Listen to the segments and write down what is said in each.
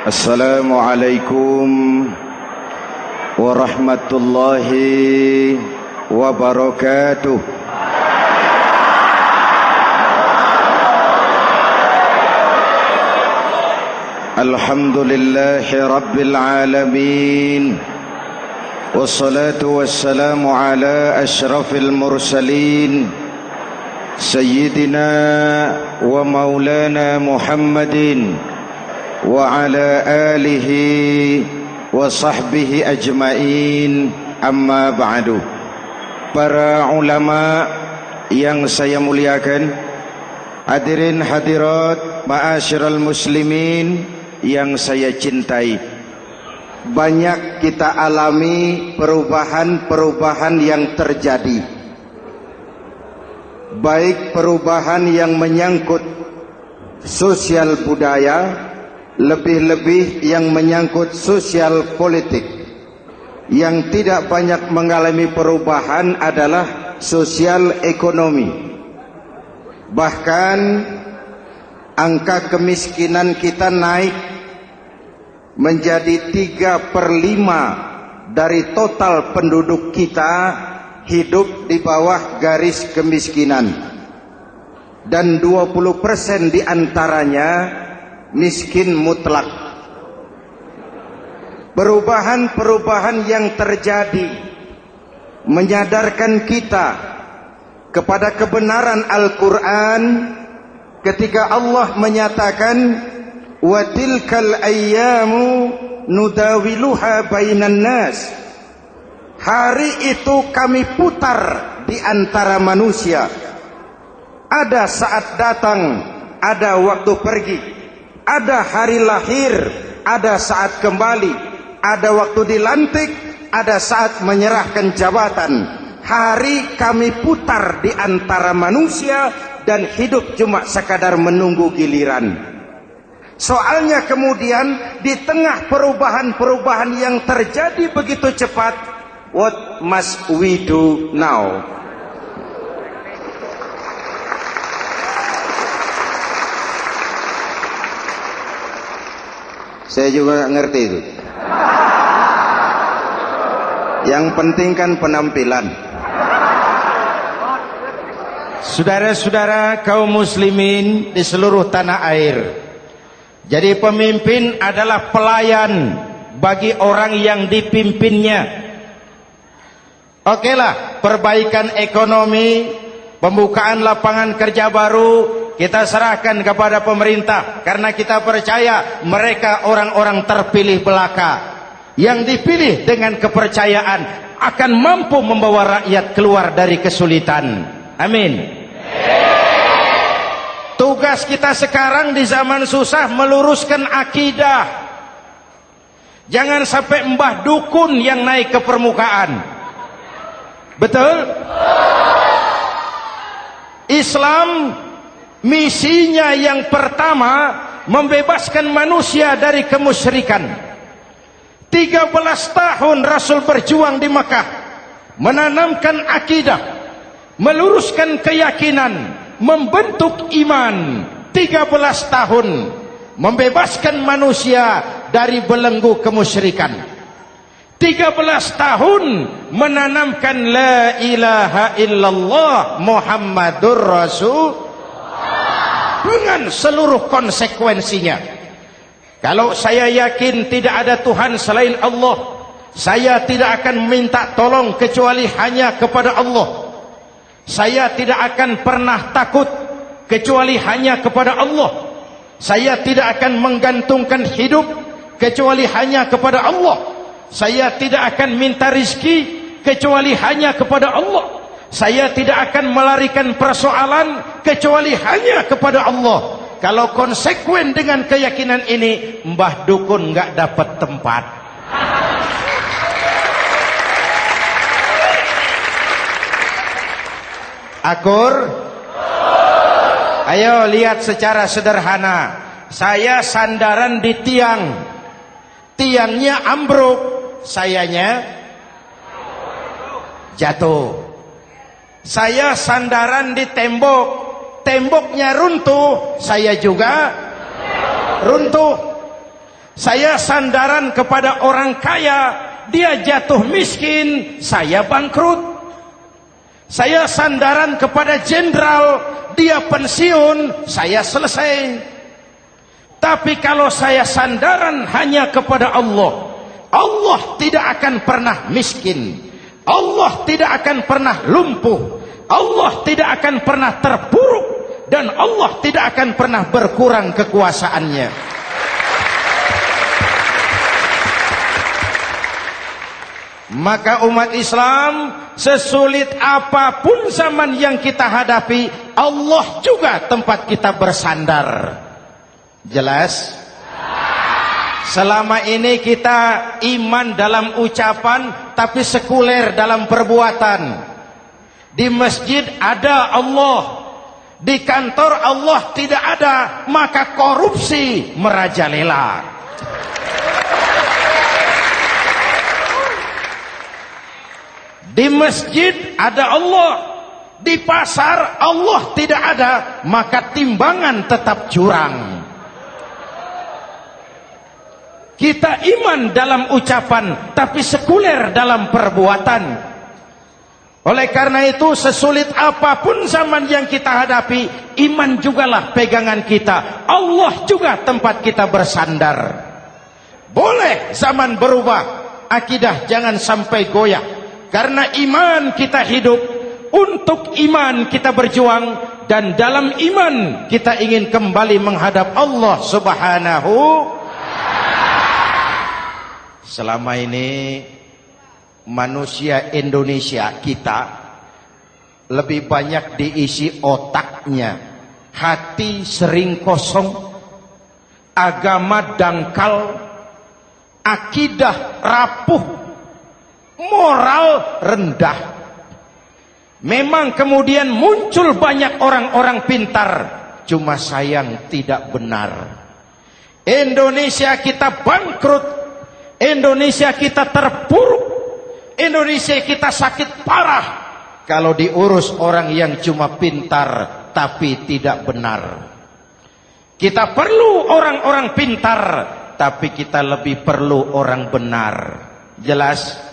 Assalamualaikum warahmatullahi wabarakatuh. Alhamdulillahi rabbil alamin. Wassalatu wassalamu ala ashrafil mursalin Sayyidina wa maulana Muhammadin wa ala alihi wa sahbihi ajmain, amma ba'du. Para ulama yang saya muliakan, hadirin hadirat ma'asyiral muslimin yang saya cintai, banyak kita alami perubahan-perubahan yang terjadi, baik perubahan yang menyangkut sosial budaya, lebih-lebih yang menyangkut sosial politik. Yang tidak banyak mengalami perubahan adalah sosial ekonomi. Bahkan angka kemiskinan kita naik menjadi 3/5 dari total penduduk kita hidup di bawah garis kemiskinan, dan 20% diantaranya miskin mutlak. Perubahan-perubahan yang terjadi menyadarkan kita kepada kebenaran Al-Quran ketika Allah menyatakan wa tilkal ayyamu nudawiluha bainan nas. Hari itu kami putar di antara manusia. Ada saat datang, ada waktu pergi. Ada hari lahir, ada saat kembali. Ada waktu dilantik, ada saat menyerahkan jabatan. Hari kami putar di antara manusia dan hidup cuma sekadar menunggu giliran. Soalnya kemudian di tengah perubahan-perubahan yang terjadi begitu cepat, what must we do now? Saya juga nggak ngerti itu. Yang penting kan penampilan. Saudara-saudara kaum muslimin di seluruh tanah air, jadi pemimpin adalah pelayan bagi orang yang dipimpinnya. Okelah, perbaikan ekonomi, pembukaan lapangan kerja baru kita serahkan kepada pemerintah, karena kita percaya mereka orang-orang terpilih belaka yang dipilih dengan kepercayaan akan mampu membawa rakyat keluar dari kesulitan. Amin. Tugas kita sekarang di zaman susah meluruskan akidah. Jangan sampai mbah dukun yang naik ke permukaan. Betul? Islam misinya yang pertama membebaskan manusia dari kemusyrikan. 13 tahun Rasul berjuang di Mekah, menanamkan akidah, meluruskan keyakinan, membentuk iman. 13 tahun membebaskan manusia dari belenggu kemusyrikan. 13 tahun menanamkan la ilaha illallah Muhammadur Rasul dengan seluruh konsekuensinya. Kalau saya yakin tidak ada Tuhan selain Allah, saya tidak akan minta tolong kecuali hanya kepada Allah. Saya tidak akan pernah takut kecuali hanya kepada Allah. Saya tidak akan menggantungkan hidup kecuali hanya kepada Allah. Saya tidak akan minta rizki kecuali hanya kepada Allah. Saya tidak akan melarikan persoalan kecuali hanya kepada Allah. Kalau konsekuen dengan keyakinan ini, mbah dukun nggak dapat tempat. Akur? Ayo lihat secara sederhana. Saya sandaran di tiang. Tiangnya ambruk, sayanya jatuh. Saya sandaran di tembok, temboknya runtuh, saya juga runtuh. Saya sandaran kepada orang kaya, dia jatuh miskin, saya bangkrut. Saya sandaran kepada jenderal, dia pensiun, saya selesai. Tapi kalau saya sandaran hanya kepada Allah, Allah tidak akan pernah miskin, Allah tidak akan pernah lumpuh, Allah tidak akan pernah terpuruk, dan Allah tidak akan pernah berkurang kekuasaannya. Maka umat Islam, sesulit apapun zaman yang kita hadapi, Allah juga tempat kita bersandar. Jelas? Selama ini kita iman dalam ucapan, tapi sekuler dalam perbuatan. Di masjid ada Allah, di kantor Allah tidak ada, maka korupsi merajalela. Di masjid ada Allah, di pasar Allah tidak ada, maka timbangan tetap curang. Kita iman dalam ucapan, tapi sekuler dalam perbuatan. Oleh karena itu, sesulit apapun zaman yang kita hadapi, iman jugalah pegangan kita, Allah juga tempat kita bersandar. Boleh zaman berubah, akidah jangan sampai goyah. Karena iman kita hidup, untuk iman kita berjuang, dan dalam iman kita ingin kembali menghadap Allah Subhanahu. Selama ini manusia Indonesia kita lebih banyak diisi otaknya, hati sering kosong, agama dangkal, akidah rapuh, moral rendah. Memang kemudian muncul banyak orang-orang pintar, cuma sayang tidak benar. Indonesia kita bangkrut, Indonesia kita terpuruk, Indonesia kita sakit parah kalau diurus orang yang cuma pintar tapi tidak benar. Kita perlu orang-orang pintar, tapi kita lebih perlu orang benar. Jelas?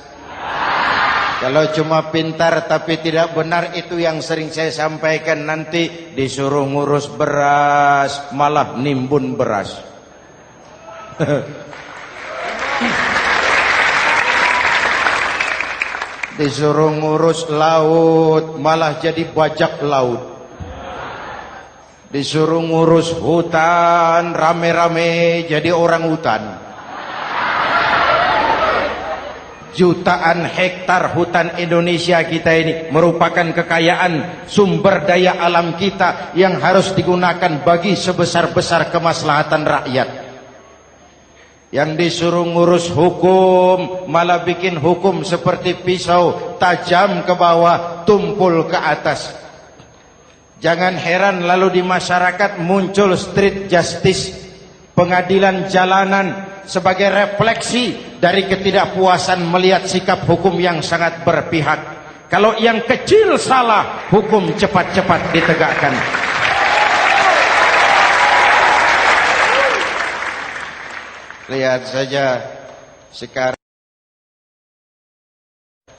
Kalau cuma pintar tapi tidak benar, itu yang sering saya sampaikan, nanti disuruh ngurus beras malah nimbun beras. Disuruh ngurus laut malah jadi bajak laut. Disuruh ngurus hutan rame-rame jadi orang hutan. Jutaan hektar hutan Indonesia kita ini merupakan kekayaan sumber daya alam kita yang harus digunakan bagi sebesar-besar kemaslahatan rakyat. Yang disuruh ngurus hukum malah bikin hukum seperti pisau, tajam ke bawah, tumpul ke atas. Jangan heran lalu di masyarakat muncul street justice, pengadilan jalanan, sebagai refleksi dari ketidakpuasan melihat sikap hukum yang sangat berpihak. Kalau yang kecil salah, hukum cepat-cepat ditegakkan. Lihat saja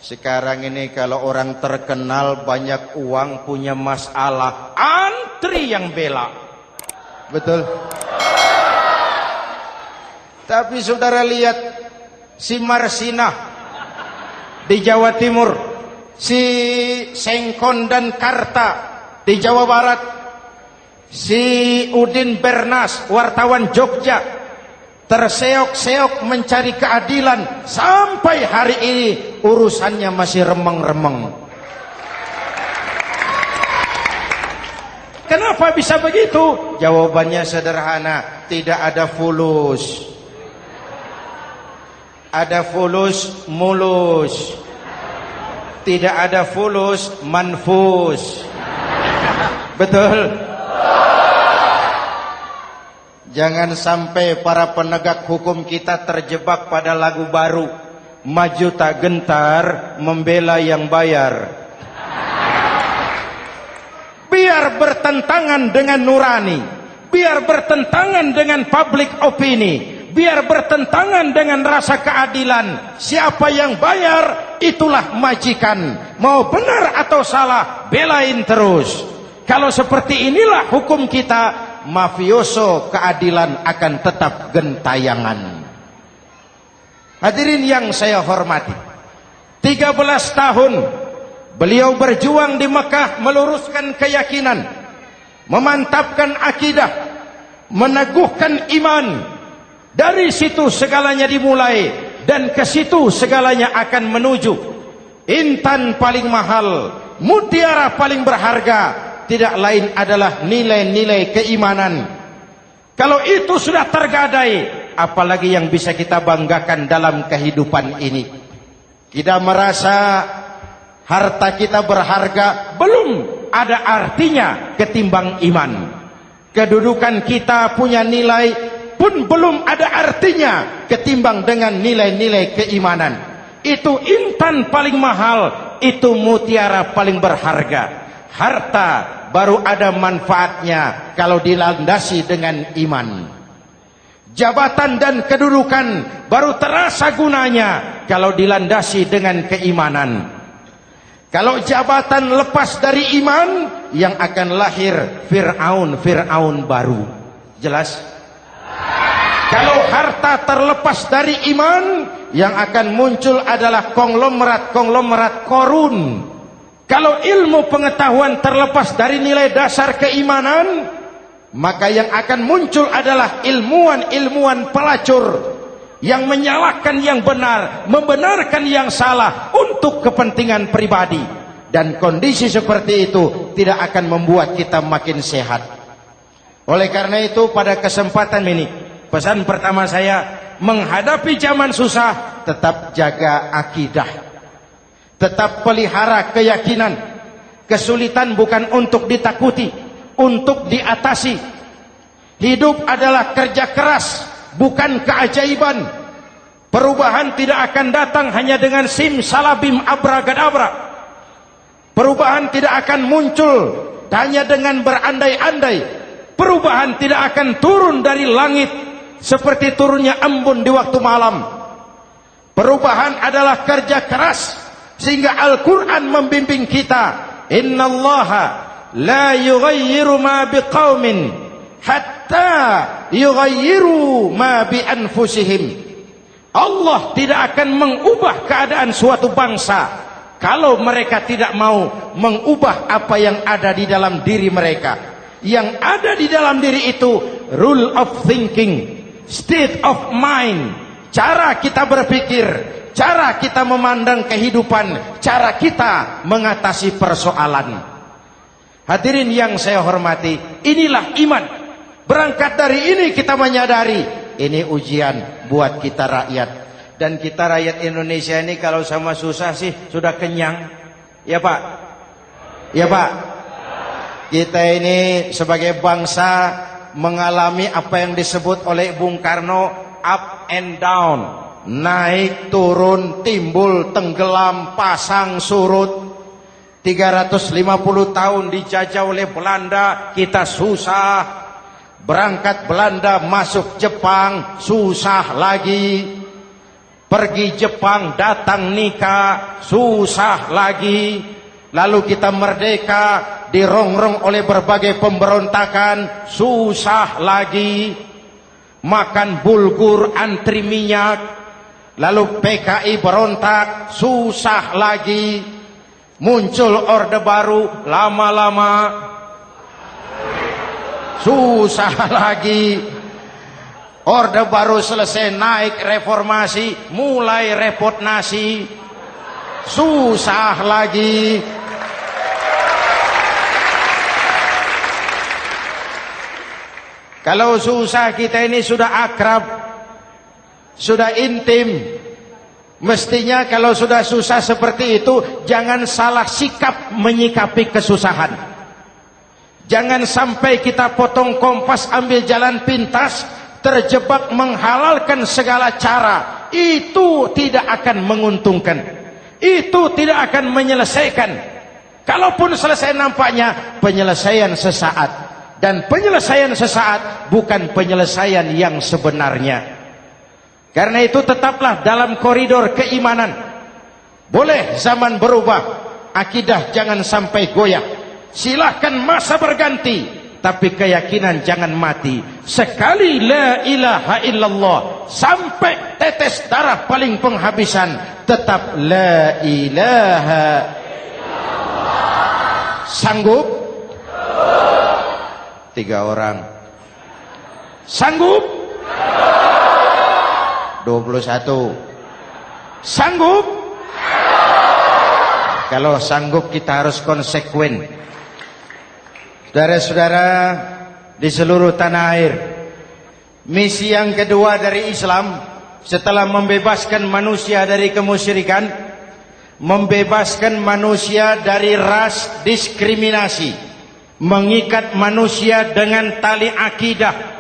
sekarang ini kalau orang terkenal banyak uang punya masalah, antri yang bela. Betul? Tapi saudara lihat si Marsinah di Jawa Timur, si Sengkon dan Karta di Jawa Barat, si Udin Bernas wartawan Jogja, terseok-seok mencari keadilan, sampai hari ini urusannya masih remeng-remeng. Kenapa bisa begitu? Jawabannya sederhana, tidak ada fulus. Ada fulus mulus, tidak ada fulus manfus. Betul? Jangan sampai para penegak hukum kita terjebak pada lagu baru, maju tak gentar membela yang bayar. Biar bertentangan dengan nurani, biar bertentangan dengan public opini, biar bertentangan dengan rasa keadilan. Siapa yang bayar, itulah majikan. Mau benar atau salah, belain terus. Kalau seperti inilah hukum kita, mafioso keadilan akan tetap gentayangan. Hadirin yang saya hormati, 13 tahun beliau berjuang di Mekah, meluruskan keyakinan, memantapkan akidah, meneguhkan iman. Dari situ segalanya dimulai, dan ke situ segalanya akan menuju. Intan paling mahal, mutiara paling berharga, tidak lain adalah nilai-nilai keimanan. Kalau itu sudah tergadai, apalagi yang bisa kita banggakan dalam kehidupan ini? Kita merasa harta kita berharga, belum ada artinya ketimbang iman. Kedudukan kita punya nilai pun belum ada artinya ketimbang dengan nilai-nilai keimanan. Itu intan paling mahal, itu mutiara paling berharga. Harta baru ada manfaatnya kalau dilandasi dengan iman. Jabatan dan kedudukan baru terasa gunanya kalau dilandasi dengan keimanan. Kalau jabatan lepas dari iman, yang akan lahir Fir'aun baru. Jelas? Kalau harta terlepas dari iman, yang akan muncul adalah konglomerat Korun. Kalau ilmu pengetahuan terlepas dari nilai dasar keimanan, maka yang akan muncul adalah ilmuwan pelacur yang menyalahkan yang benar, membenarkan yang salah untuk kepentingan pribadi. Dan kondisi seperti itu tidak akan membuat kita makin sehat. Oleh karena itu, pada kesempatan ini, pesan pertama saya, menghadapi zaman susah, tetap jaga akidah, tetap pelihara keyakinan. Kesulitan bukan untuk ditakuti, untuk diatasi. Hidup adalah kerja keras, bukan keajaiban. Perubahan tidak akan datang hanya dengan simsalabim abragadabra. Perubahan tidak akan muncul hanya dengan berandai-andai. Perubahan tidak akan turun dari langit seperti turunnya embun di waktu malam. Perubahan adalah kerja keras, sehingga Al-Quran membimbing kita, innallaha la yughayyiru ma biqaumin hatta yughayyiru ma bi anfusihim. Allah tidak akan mengubah keadaan suatu bangsa kalau mereka tidak mau mengubah apa yang ada di dalam diri mereka. Yang ada di dalam diri itu rule of thinking, state of mind, cara kita berpikir, cara kita memandang kehidupan, cara kita mengatasi persoalan. Hadirin yang saya hormati, inilah iman. Berangkat dari ini kita menyadari, ini ujian buat kita rakyat. Dan kita rakyat Indonesia ini kalau sama susah sih sudah kenyang. Ya Pak? Ya Pak? Kita ini sebagai bangsa mengalami apa yang disebut oleh Bung Karno up and down, naik turun, timbul tenggelam, pasang surut. 350 tahun dijajah oleh Belanda, kita susah. Berangkat Belanda masuk Jepang, susah lagi. Pergi Jepang, datang nikah, susah lagi. Lalu kita merdeka, dirongrong oleh berbagai pemberontakan, susah lagi. Makan bulgur, antri minyak. Lalu PKI berontak, susah lagi. Muncul orde baru, lama-lama susah lagi. Orde baru selesai, naik reformasi, mulai repot nasi, susah lagi. Kalau susah kita ini sudah akrab, sudah intim. Mestinya kalau sudah susah seperti itu, jangan salah sikap menyikapi kesusahan. Jangan sampai kita potong kompas, ambil jalan pintas, terjebak menghalalkan segala cara. Itu tidak akan menguntungkan. Itu tidak akan menyelesaikan. Kalaupun selesai nampaknya penyelesaian sesaat. Dan penyelesaian sesaat bukan penyelesaian yang sebenarnya. Karena itu tetaplah dalam koridor keimanan. Boleh zaman berubah, akidah jangan sampai goyah. Silahkan masa berganti, tapi keyakinan jangan mati. Sekali la ilaha illallah, sampai tetes darah paling penghabisan, tetap la ilaha illallah. Sanggup? 3 orang. Sanggup? 21. Sanggup? Kalau sanggup kita harus konsekuen. Saudara-saudara di seluruh tanah air, misi yang kedua dari Islam setelah membebaskan manusia dari kemusyrikan, membebaskan manusia dari ras diskriminasi, mengikat manusia dengan tali akidah.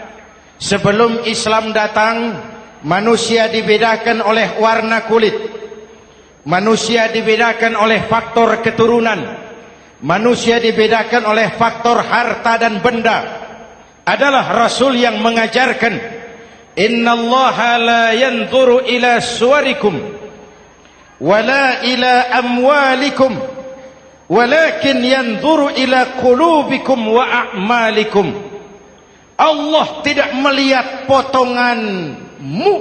Sebelum Islam datang, manusia dibedakan oleh warna kulit, manusia dibedakan oleh faktor keturunan, manusia dibedakan oleh faktor harta dan benda. Adalah Rasul yang mengajarkan, innallaha la yanzuru ila suwarikum wala ila amwalikum walakin yanzuru ila qulubikum wa a'malikum. Allah tidak melihat potonganmu,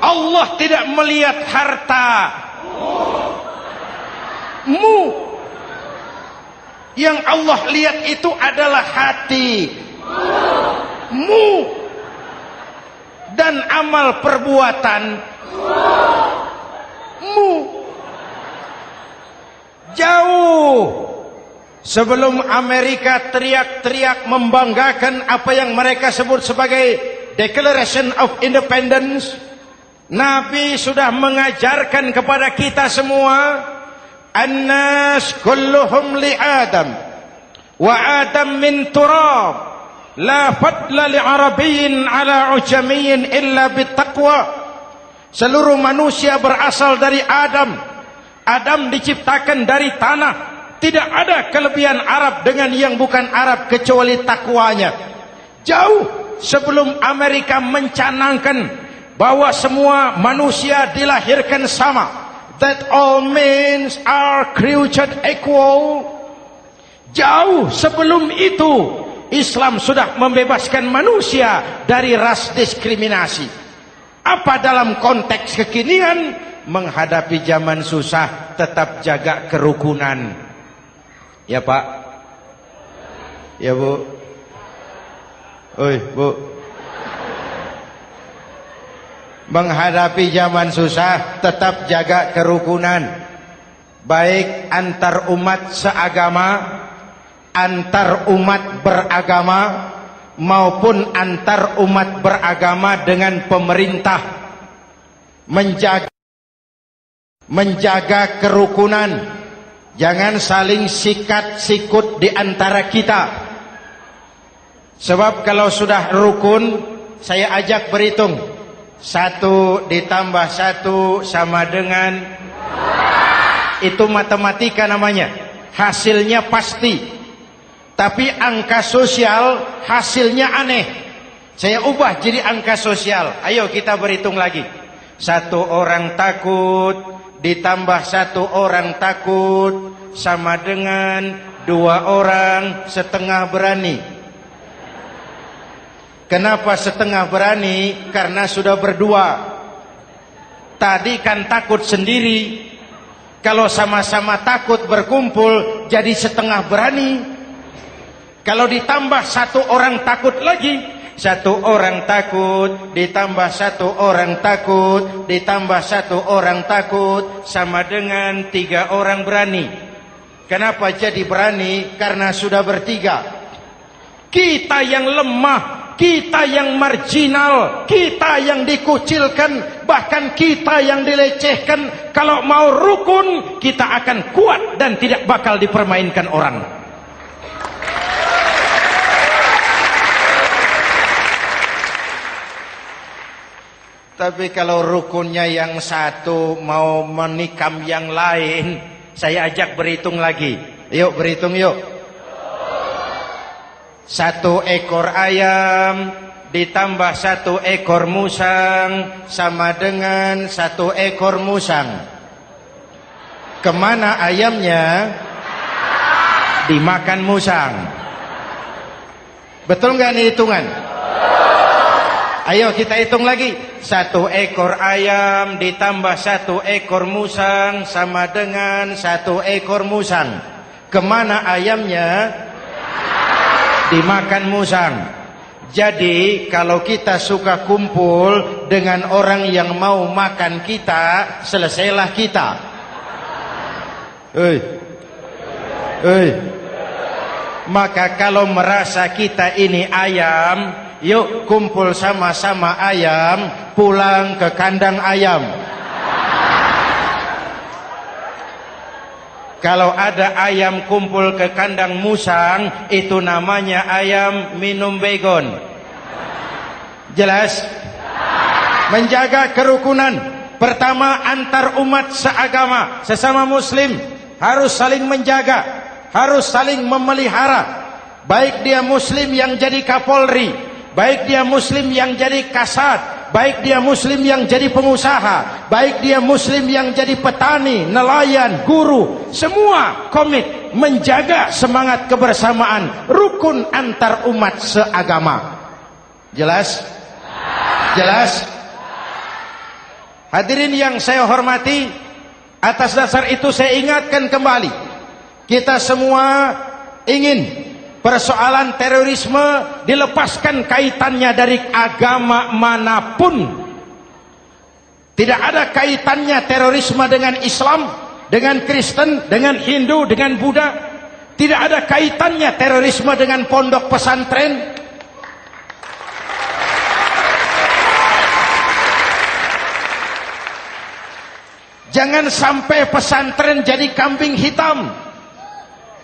Allah tidak melihat hartamu. Yang Allah lihat itu adalah hatimu dan amal perbuatanmu. Jauh sebelum Amerika teriak-teriak membanggakan apa yang mereka sebut sebagai Declaration of Independence, Nabi sudah mengajarkan kepada kita semua, An-nas kulluhum li Adam wa Adam min turab, la fadla li Arabiyyin ala ujamiyyin illa bittaqwa. Seluruh manusia berasal dari Adam. Adam diciptakan dari tanah. Tidak ada kelebihan Arab dengan yang bukan Arab kecuali takwanya. Jauh sebelum Amerika mencanangkan bahwa semua manusia dilahirkan sama, that all men are created equal. Jauh sebelum itu Islam sudah membebaskan manusia dari ras diskriminasi. Apa dalam konteks kekinian? Menghadapi zaman susah, tetap jaga kerukunan. Ya Pak, ya Bu, oi Bu. Menghadapi zaman susah, tetap jaga kerukunan, baik antar umat seagama, antar umat beragama, maupun antar umat beragama dengan pemerintah. Menjaga kerukunan. Jangan saling sikat sikut di antara kita. Sebab kalau sudah rukun, saya ajak berhitung. 1 ditambah 1 sama dengan, itu matematika namanya. Hasilnya pasti. Tapi angka sosial hasilnya aneh. Saya ubah jadi angka sosial. Ayo kita berhitung lagi. 1 orang takut ditambah 1 orang takut sama dengan 2 orang setengah berani. Kenapa setengah berani? Karena sudah berdua. Tadi kan takut sendiri. Kalau sama-sama takut berkumpul jadi setengah berani. Kalau ditambah 1 orang takut lagi, 1 orang takut ditambah 1 orang takut ditambah 1 orang takut sama dengan 3 orang berani. Kenapa jadi berani? Karena sudah bertiga. Kita yang lemah, kita yang marginal, kita yang dikucilkan, bahkan kita yang dilecehkan, kalau mau rukun kita akan kuat dan tidak bakal dipermainkan orang. Tapi kalau rukunnya yang satu mau menikam yang lain, saya ajak berhitung lagi. Yuk berhitung yuk. 1 ekor ayam ditambah 1 ekor musang sama dengan 1 ekor musang. Kemana ayamnya? Dimakan musang. Betul nggak nih hitungan? Ayo kita hitung lagi. 1 ekor ayam ditambah 1 ekor musang sama dengan 1 ekor musang. Kemana ayamnya? Dimakan musang. Jadi kalau kita suka kumpul dengan orang yang mau makan kita, selesailah kita. Maka kalau merasa kita ini ayam, yuk kumpul sama-sama ayam, pulang ke kandang ayam. Kalau ada ayam kumpul ke kandang musang, itu namanya ayam minum baygon. Jelas? Menjaga kerukunan. Pertama, antar umat seagama, sesama muslim harus saling menjaga, harus saling memelihara. Baik dia muslim yang jadi kapolri, baik dia muslim yang jadi kasat, baik dia muslim yang jadi pengusaha, baik dia muslim yang jadi petani, nelayan, guru, semua komit menjaga semangat kebersamaan, rukun antar umat seagama. Jelas? Jelas? Hadirin yang saya hormati, atas dasar itu saya ingatkan kembali, kita semua ingin persoalan terorisme dilepaskan kaitannya dari agama manapun. Tidak ada kaitannya terorisme dengan Islam, dengan Kristen, dengan Hindu, dengan Buddha. Tidak ada kaitannya terorisme dengan pondok pesantren. Jangan sampai pesantren jadi kambing hitam.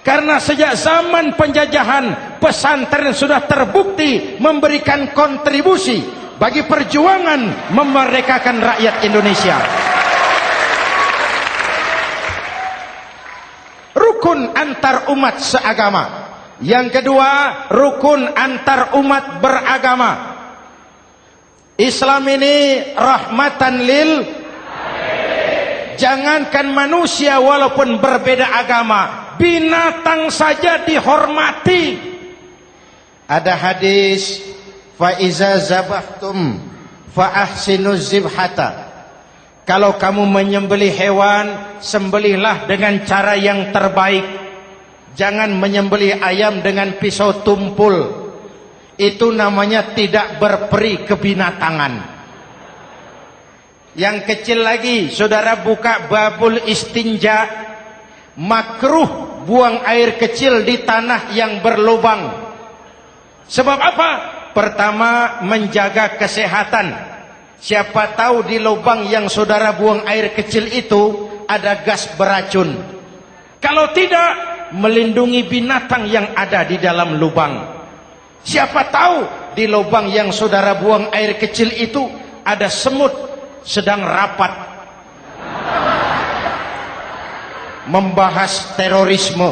Karena sejak zaman penjajahan, pesantren sudah terbukti memberikan kontribusi bagi perjuangan memerdekakan rakyat Indonesia. Rukun antar umat seagama. Yang kedua, rukun antar umat beragama. Islam ini rahmatan lil. Jangankan manusia walaupun berbeda agama, binatang saja dihormati. Ada hadis, fa iza zabahtum fa ahsinuz zibhata. Kalau kamu menyembelih hewan, sembelihlah dengan cara yang terbaik. Jangan menyembelih ayam dengan pisau tumpul. Itu namanya tidak berperi kebinatangan. Yang kecil lagi, saudara buka babul istinja, makruh buang air kecil di tanah yang berlubang. Sebab apa? Pertama, menjaga kesehatan. Siapa tahu di lubang yang saudara buang air kecil itu ada gas beracun. Kalau tidak, melindungi binatang yang ada di dalam lubang. Siapa tahu di lubang yang saudara buang air kecil itu ada semut sedang rapat membahas terorisme.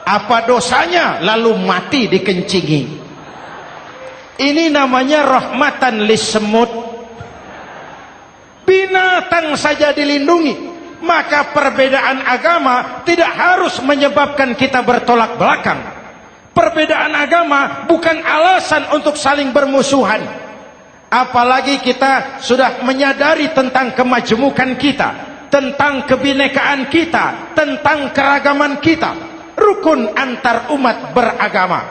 Apa dosanya lalu mati dikencingi? Ini namanya rahmatan lis semut. Binatang saja dilindungi. Maka perbedaan agama tidak harus menyebabkan kita bertolak belakang. Perbedaan agama bukan alasan untuk saling bermusuhan. Apalagi kita sudah menyadari tentang kemajemukan kita, tentang kebinekaan kita, tentang keragaman kita. Rukun antar umat beragama.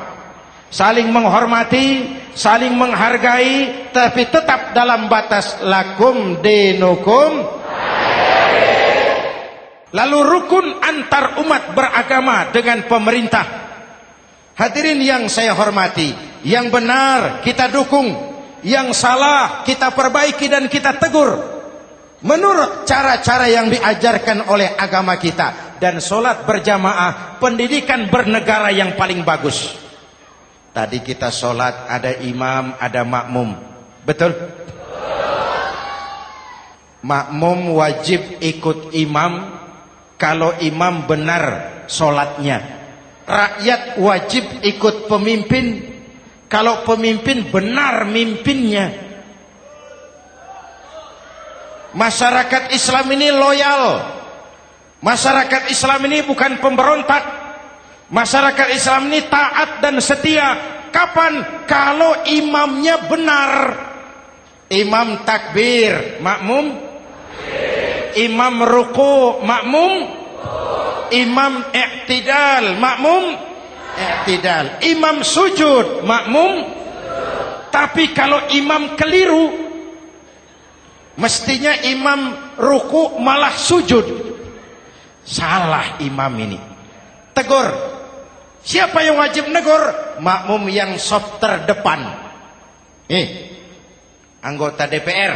Saling menghormati, saling menghargai, tapi tetap dalam batas lakum dinukum. Lalu rukun antar umat beragama dengan pemerintah. Hadirin yang saya hormati, yang benar kita dukung, yang salah kita perbaiki dan kita tegur menurut cara-cara yang diajarkan oleh agama kita. Dan sholat berjamaah, pendidikan bernegara yang paling bagus. Tadi kita sholat ada imam, ada makmum, betul? Makmum wajib ikut imam kalau imam benar sholatnya. Rakyat wajib ikut pemimpin kalau pemimpin benar mimpinnya. Masyarakat Islam ini loyal. Masyarakat Islam ini bukan pemberontak. Masyarakat Islam ini taat dan setia. Kapan? Kalau imamnya benar. Imam takbir, makmum. Imam ruku, makmum. Imam i'tidal, makmum. I'tidal. Imam sujud, makmum. Tapi kalau imam keliru, mestinya imam ruku malah sujud. Salah imam ini. Tegur. Siapa yang wajib negur? Makmum yang saf terdepan. Anggota DPR.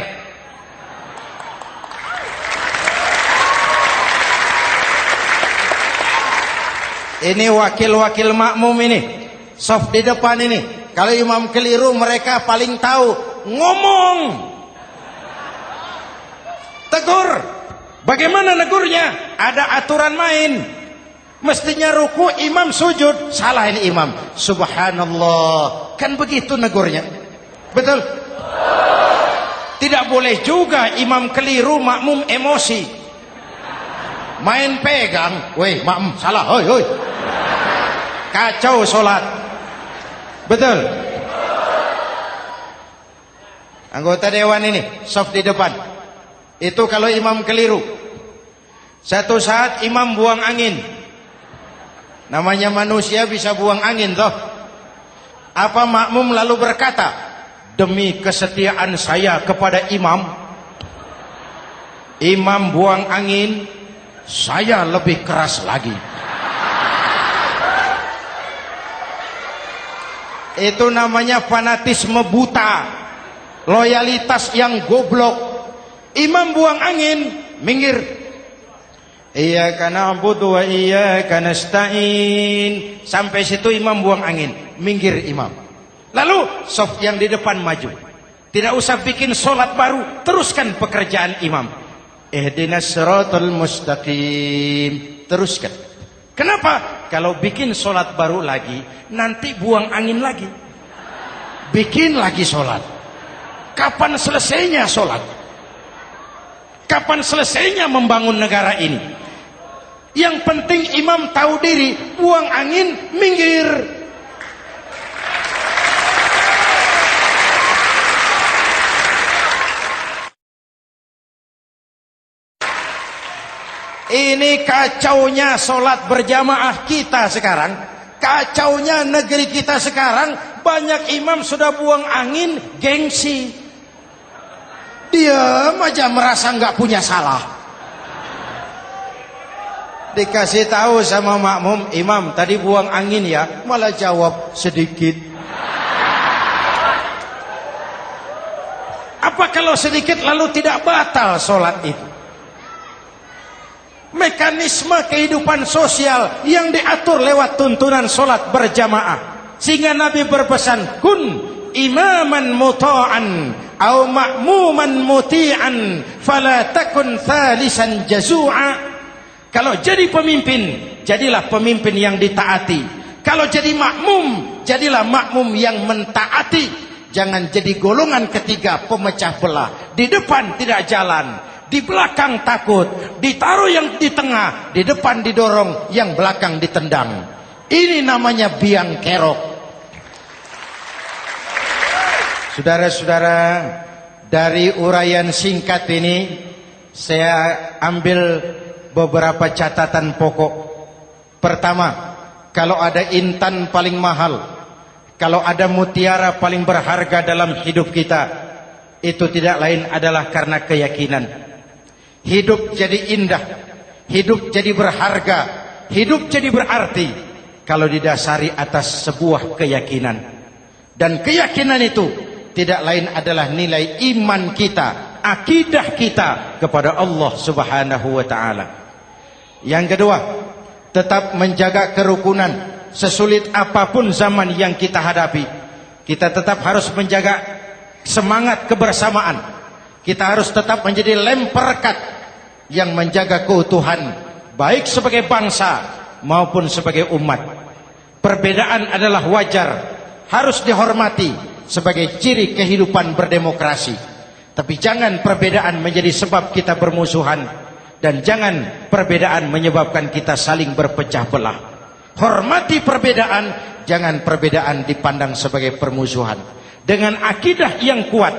Ini wakil-wakil makmum ini, saf di depan ini. Kalau imam keliru, mereka paling tahu. Ngomong. Tegur. Bagaimana negurnya? Ada aturan main. Mestinya ruku, imam sujud. Salah ini imam. Subhanallah. Kan begitu negurnya. Betul? Tidak boleh juga imam keliru, makmum emosi. Main pegang. Weh, makmum salah. Hoi, hoi. Kacau sholat. Betul? Anggota dewan ini, saf di depan. Itu kalau imam keliru. Satu saat imam buang angin. Namanya manusia bisa buang angin toh. Apa makmum lalu berkata, demi kesetiaan saya kepada imam, imam buang angin, saya lebih keras lagi. Itu namanya fanatisme buta, loyalitas yang goblok. Imam buang angin, minggir. Iyyaka na'budu wa iyyaka nasta'in. Sampai situ imam buang angin, minggir imam. Lalu saf yang di depan maju. Tidak usah bikin solat baru, teruskan pekerjaan imam. Ihdinas siratal mustaqim. Teruskan. Kenapa? Kalau bikin solat baru lagi, nanti buang angin lagi. Bikin lagi solat. Kapan selesainya solat? Kapan selesainya membangun negara ini? Yang penting imam tahu diri, buang angin, minggir. Ini kacaunya solat berjamaah kita sekarang. Kacaunya negeri kita sekarang. Banyak imam sudah buang angin, gengsi. Diam aja merasa nggak punya salah. Dikasih tahu sama makmum, imam tadi buang angin ya, malah jawab sedikit. Apa kalau sedikit lalu tidak batal sholat itu? Mekanisme kehidupan sosial yang diatur lewat tuntunan sholat berjamaah. Sehingga Nabi berpesan, kun imaman muta'an au ma'muman muti'an fala takun thalisan jazu'a. Kalau jadi pemimpin, jadilah pemimpin yang ditaati. Kalau jadi makmum, jadilah makmum yang mentaati. Jangan jadi golongan ketiga pemecah belah. Di depan tidak jalan, di belakang takut, ditaruh yang di tengah, di depan didorong, yang belakang ditendang. Ini namanya biang kerok. Saudara-saudara, dari uraian singkat ini saya ambil beberapa catatan pokok. Pertama, kalau ada intan paling mahal, kalau ada mutiara paling berharga dalam hidup kita, itu tidak lain adalah karena keyakinan. Hidup jadi indah, hidup jadi berharga, hidup jadi berarti kalau didasari atas sebuah keyakinan. Dan keyakinan itu tidak lain adalah nilai iman kita, akidah kita kepada Allah Subhanahu wa ta'ala. Yang kedua, tetap menjaga kerukunan. Sesulit apapun zaman yang kita hadapi, kita tetap harus menjaga semangat kebersamaan. Kita harus tetap menjadi lem perekat yang menjaga keutuhan, baik sebagai bangsa maupun sebagai umat. Perbedaan adalah wajar, harus dihormati sebagai ciri kehidupan berdemokrasi. Tapi jangan perbedaan menjadi sebab kita bermusuhan, dan jangan perbedaan menyebabkan kita saling berpecah belah. Hormati perbedaan, jangan perbedaan dipandang sebagai permusuhan. Dengan akidah yang kuat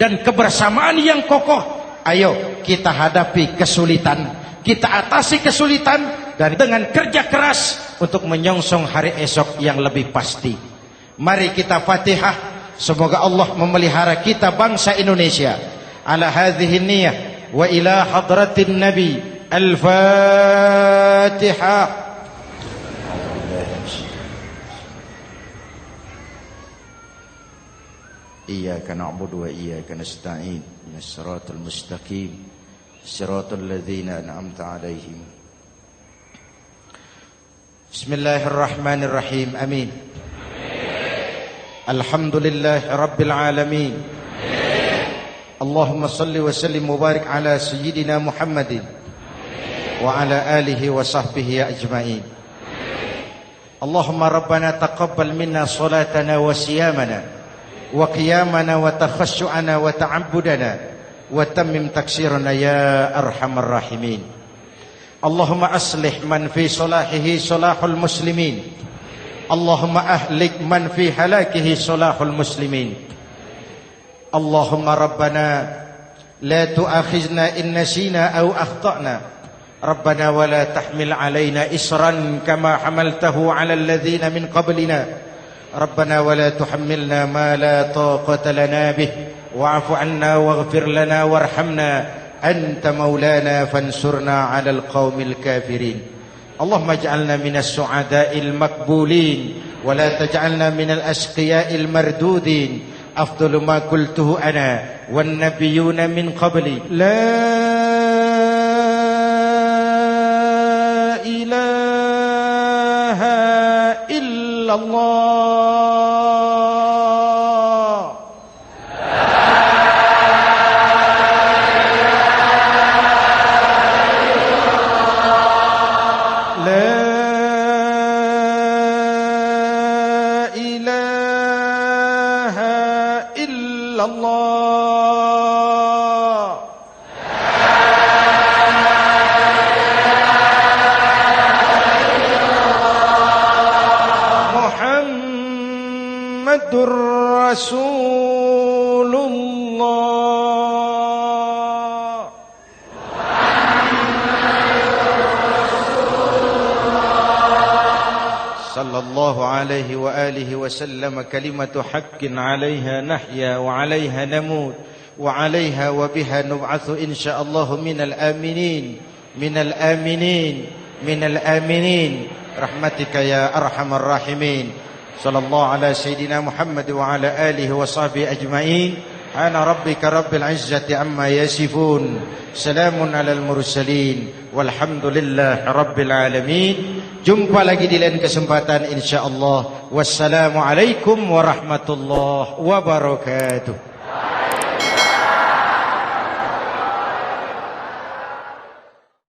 dan kebersamaan yang kokoh, ayo kita hadapi kesulitan, kita atasi kesulitan, dan dengan kerja keras untuk menyongsong hari esok yang lebih pasti. Mari kita Fatihah, semoga Allah memelihara kita bangsa Indonesia. Ala hadhihi niyah wa ila hadratin Nabi. Al-Fatihah. Iyyaka na'budu wa iyyaka nasta'in. Ihdinas siratal mustaqim. Siratal ladzina an'amta 'alaihim. Bismillahirrahmanirrahim. Amin. Alhamdulillahi rabbil alamin. Allahumma salli wa sallim mubarak ala sayyidina Muhammadin wa ala alihi wa sahbihi ajma'in. Allahumma rabbana taqabbal minna salatana wa siyamana wa qiyamana wa takhashu'ana wa ta'abbudana wa tammim taksirana ya arhamar rahimin. Allahumma aslih man fi salahihi salahul muslimin. Allahumma ahlik man fi halakihi salahul muslimin. Allahumma rabbana la tu'akhizna in nasina aw akhtana. Rabbana wa la tahmil alaina isran kama hamaltahu ala alladhina min qablina. ربنا ولا تحملنا ما لا طاقة لنا به واعف عنا واغفر لنا وارحمنا أنت مولانا فانصرنا على القوم الكافرين. اللهم اجعلنا من السعداء المقبولين ولا تجعلنا من الأشقياء المردودين. أفضل ما قلته أنا والنبيون من قبلي لا إله إلا الله. Rasulullah sallallahu alaihi wa alihi wasallam. Kalimatu haqqin 'alaiha nahya wa 'alaiha namut wa 'alaiha wa biha nub'atsu insyaallah minal aminin minal aminin minal aminin rahmatika ya arhamar rahimin. Sallallahu ala sayyidina Muhammad wa ala alihi wa sahbihi ajma'in. Ana rabbika rabbil izzati amma yasifun. Salamun alal mursalin. Walhamdulillahi rabbil alamin. Jumpa lagi di lain kesempatan insyaallah. Wassalamualaikum warahmatullahi wabarakatuh.